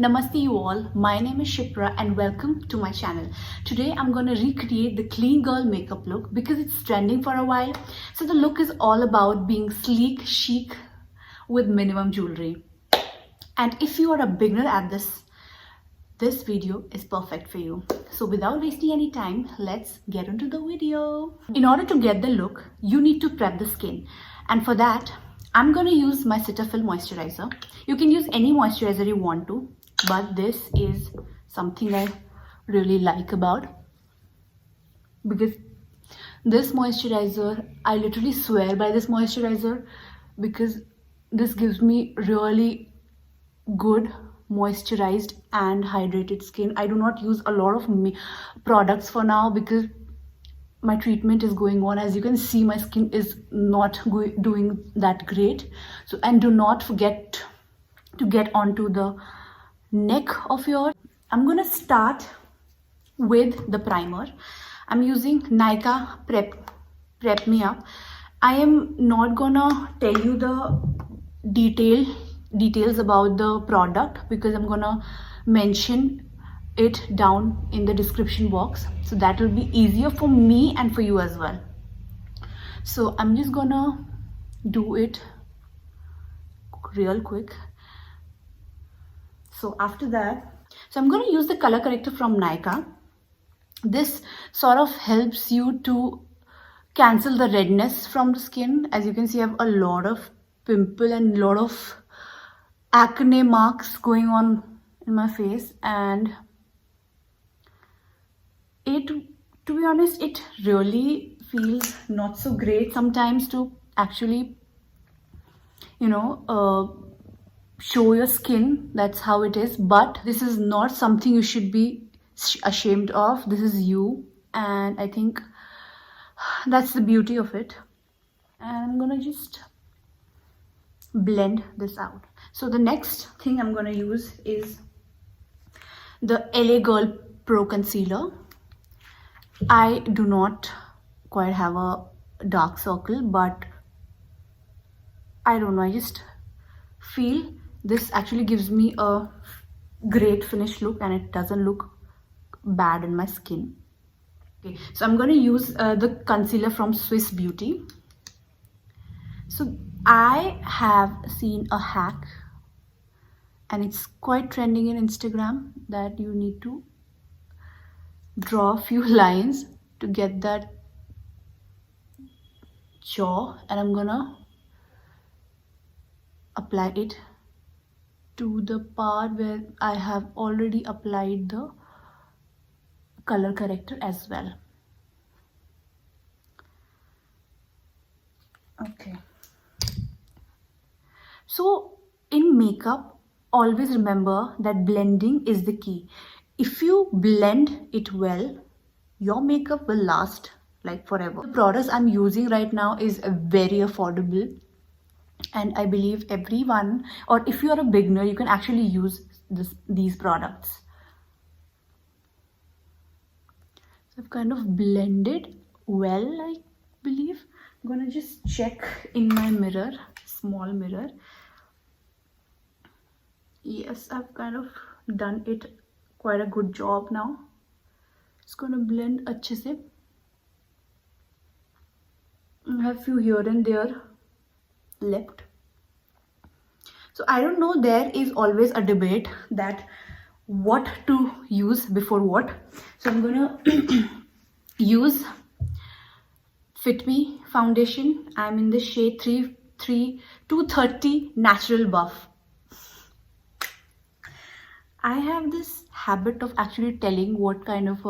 Namaste you all, my name is Shipra and welcome to my channel. Today I'm gonna recreate the clean girl makeup look because it's trending for a while. So the look is all about being sleek, chic with minimum jewelry. And if you are a beginner at this video is perfect for you. So without wasting any time, let's get into the video. In order to get the look, you need to prep the skin. And for that, I'm gonna use my Cetaphil moisturizer. You can use any moisturizer you want to, but this is something I really like about because this moisturizer, I literally swear by this moisturizer because this gives me really good moisturized and hydrated skin. I do not use a lot of products for now because my treatment is going on. As you can see, my skin is not doing that great. So, and do not forget to get onto the neck of yours. I'm gonna start with the primer. I'm using Nykaa Prep Me Up. I am not gonna tell you the details about the product because I'm gonna mention it down in the description box, so that will be easier for me and for you as well. So I'm just gonna do it real quick. So after that, so I'm gonna use the color corrector from Nykaa. This sort of helps you to cancel the redness from the skin. As you can see, I have a lot of pimple and a lot of acne marks going on in my face, and to be honest, it really feels not so great sometimes to actually, show your skin. That's how it is. But this is not something you should be ashamed of. This is you, and I think that's the beauty of it. And I'm gonna just blend this out. So the next thing I'm gonna use is the LA Girl Pro Concealer. I do not quite have a dark circle, but I don't know, I just feel this actually gives me a great finished look and it doesn't look bad in my skin. Okay, so I'm going to use the concealer from Swiss Beauty. So I have seen a hack and it's quite trending in Instagram that you need to draw a few lines to get that jaw, and I'm gonna apply it to the part where I have already applied the color corrector as well. Okay, so in makeup, always remember that blending is the key. If you blend it well, your makeup will last like forever. The products I'm using right now is very affordable, and I believe everyone, or if you are a beginner, you can actually use these products. So I've kind of blended well, I believe. I'm gonna just check in my mirror, small mirror. Yes, I've kind of done it quite a good job now. Just gonna blend अच्छे से. I have few here and there left. So I don't know, there is always a debate that what to use before what. So I'm gonna use Fit Me foundation. I'm in the shade 230 Natural Buff. I have this habit of actually telling what kind of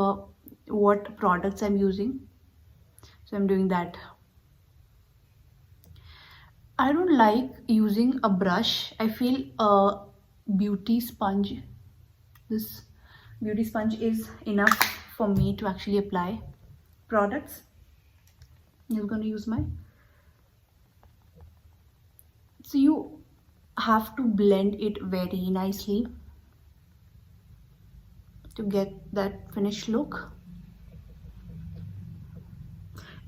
what products I'm using, so I'm doing that. I don't like using a brush. I feel a beauty sponge, this beauty sponge is enough for me to actually apply products. I'm gonna use so you have to blend it very nicely to get that finished look.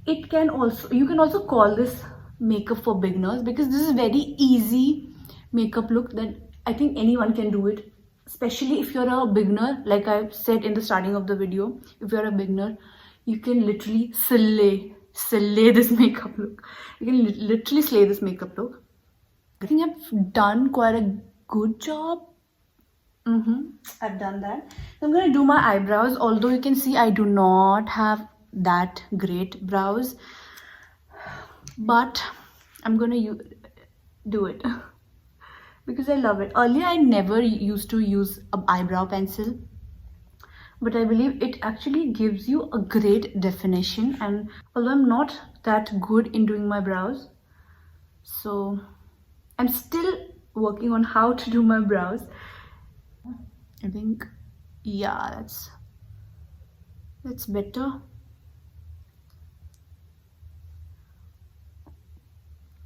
You can also call this makeup for beginners because this is very easy makeup look that I think anyone can do it especially if you're a beginner. Like I said in the starting of the video, if you're a beginner, you can literally slay this makeup look. You can literally slay this makeup look. I think I've done quite a good job. I've done that. So I'm gonna do my eyebrows. Although you can see I do not have that great brows, but I'm gonna do it because I love it. Earlier I never used to use an eyebrow pencil, but I believe it actually gives you a great definition. And although I'm not that good in doing my brows, so I'm still working on how to do my brows. I think, yeah, that's better.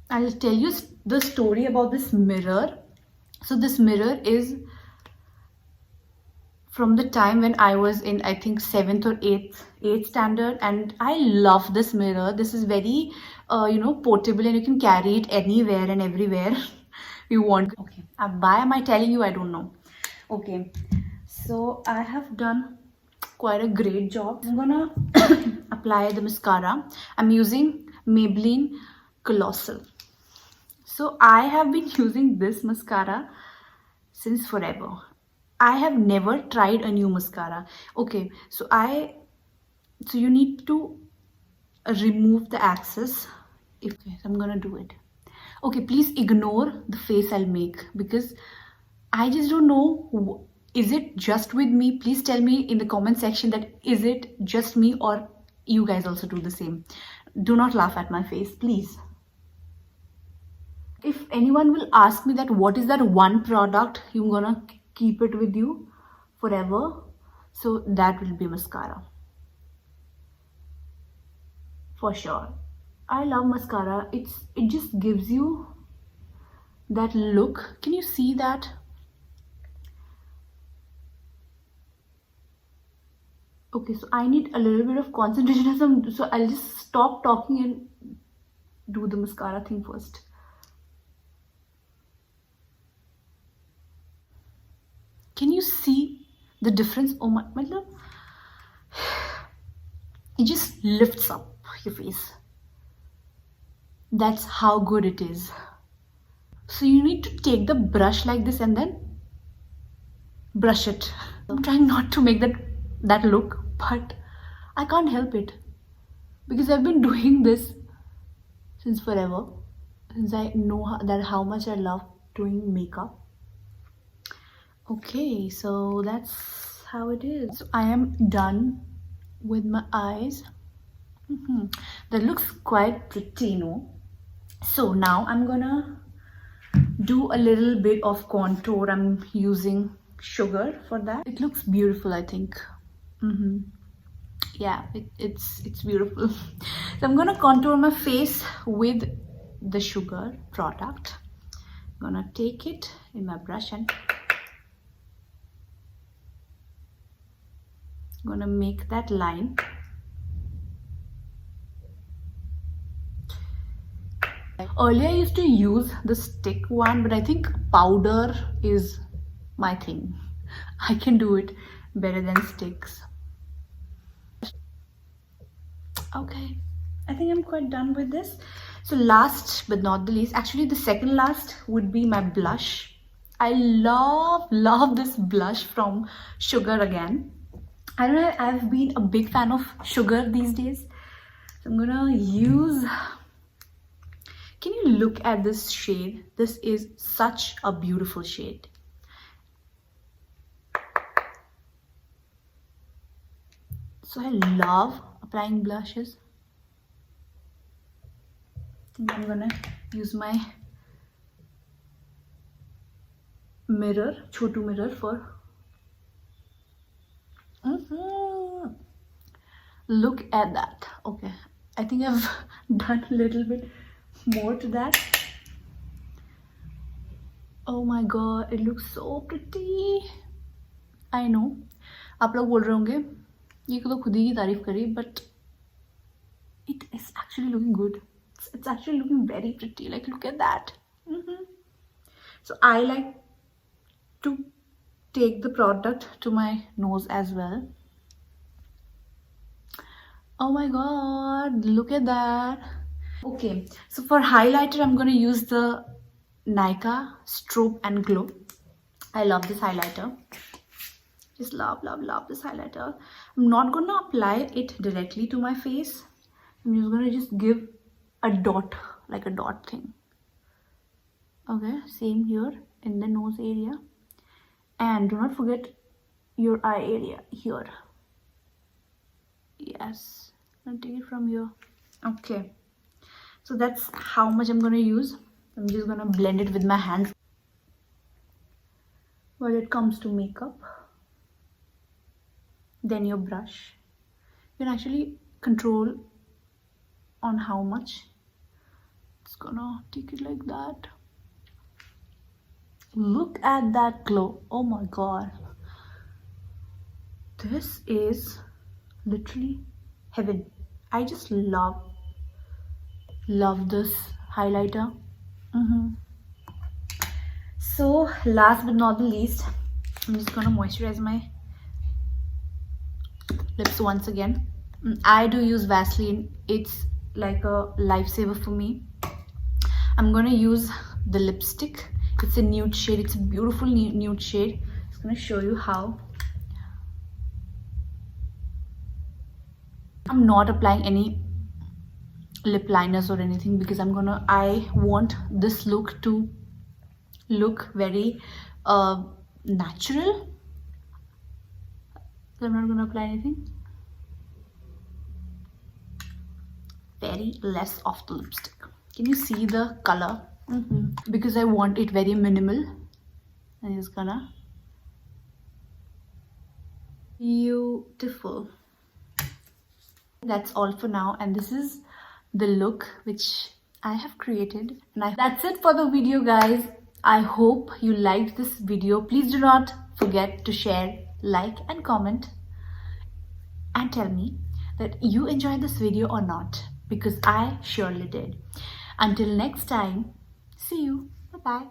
I'll tell you the story about this mirror. So this mirror is from the time when I was in, I think, 7th or 8th standard, and I love this mirror. This is very portable, and you can carry it anywhere and everywhere you want. Okay, why am I telling you? I don't know. Okay, so I have done quite a great job. I'm gonna apply the mascara. I'm using Maybelline Colossal. So I have been using this mascara since forever. I have never tried a new mascara. Okay, so you need to remove the excess. Okay, I'm gonna do it. Okay, please ignore the face I'll make because I just don't know. Is it just with me? Please tell me in the comment section that is it just me or you guys also do the same. Do not laugh at my face, please. If anyone will ask me that what is that one product you're gonna keep it with you forever, so that will be mascara for sure. I love mascara. It just gives you that look. Can you see that? Okay, so I need a little bit of concentration, so I'll just stop talking and do the mascara thing first. Can you see the difference? Oh my love. It just lifts up your face. That's how good it is. So you need to take the brush like this and then brush it. I'm trying not to make that look, but I can't help it because I've been doing this since forever, since I know how much I love doing makeup. Okay, so that's how it is. So I am done with my eyes. That looks quite pretty, no? So now I'm gonna do a little bit of contour. I'm using sugar for that. It looks beautiful, I think. Yeah, it's beautiful. So I'm gonna contour my face with the sugar product. I'm gonna take it in my brush and I'm gonna make that line. Earlier I used to use the stick one, but I think powder is my thing. I can do it better than sticks. Okay, I think I'm quite done with this. So last but not the least, actually the second last would be my blush. I love this blush from Sugar again. I don't know, I've been a big fan of Sugar these days. So I'm gonna use... Can you look at this shade? This is such a beautiful shade. So I love applying blushes. And I'm gonna use my mirror, Chotu mirror for... Look at that. Okay, I think I've done a little bit more to that. Oh my god, it looks so pretty. I know आप लोग बोल रहे होंगे ये तो खुद ही तारीफ करी, but it is actually looking good. It's actually looking very pretty. Like, look at that. So I like to take the product to my nose as well. Oh my god, look at that. Okay, so for highlighter, I'm going to use the Nykaa Strobe and Glow. I love this highlighter. Just love this highlighter. I'm not going to apply it directly to my face. I'm just going to just give a dot, like a dot thing. Okay, same here in the nose area. And do not forget your eye area here. Yes, I'll take it from here. Okay, so that's how much I'm going to use. I'm just going to blend it with my hands. When it comes to makeup, then your brush, you can actually control on how much. It's gonna take it like that. Look at that glow. Oh my god, this is literally heaven. I just love this highlighter. So last but not the least, I'm just gonna moisturize my lips once again. I do use Vaseline. It's like a lifesaver for me. I'm gonna use the lipstick. It's a nude shade. It's a beautiful nude shade. I'm just gonna show you how. I'm not applying any lip liners or anything because I want this look to look very natural. So I'm not gonna apply anything. Very less of the lipstick. Can you see the color? Because I want it very minimal. I'm just gonna. Beautiful. That's all for now, and this is the look which I have created. And that's it for the video, guys. I hope you liked this video. Please do not forget to share, like and comment and tell me that you enjoyed this video or not, because I surely did. Until next time, see you. Bye bye.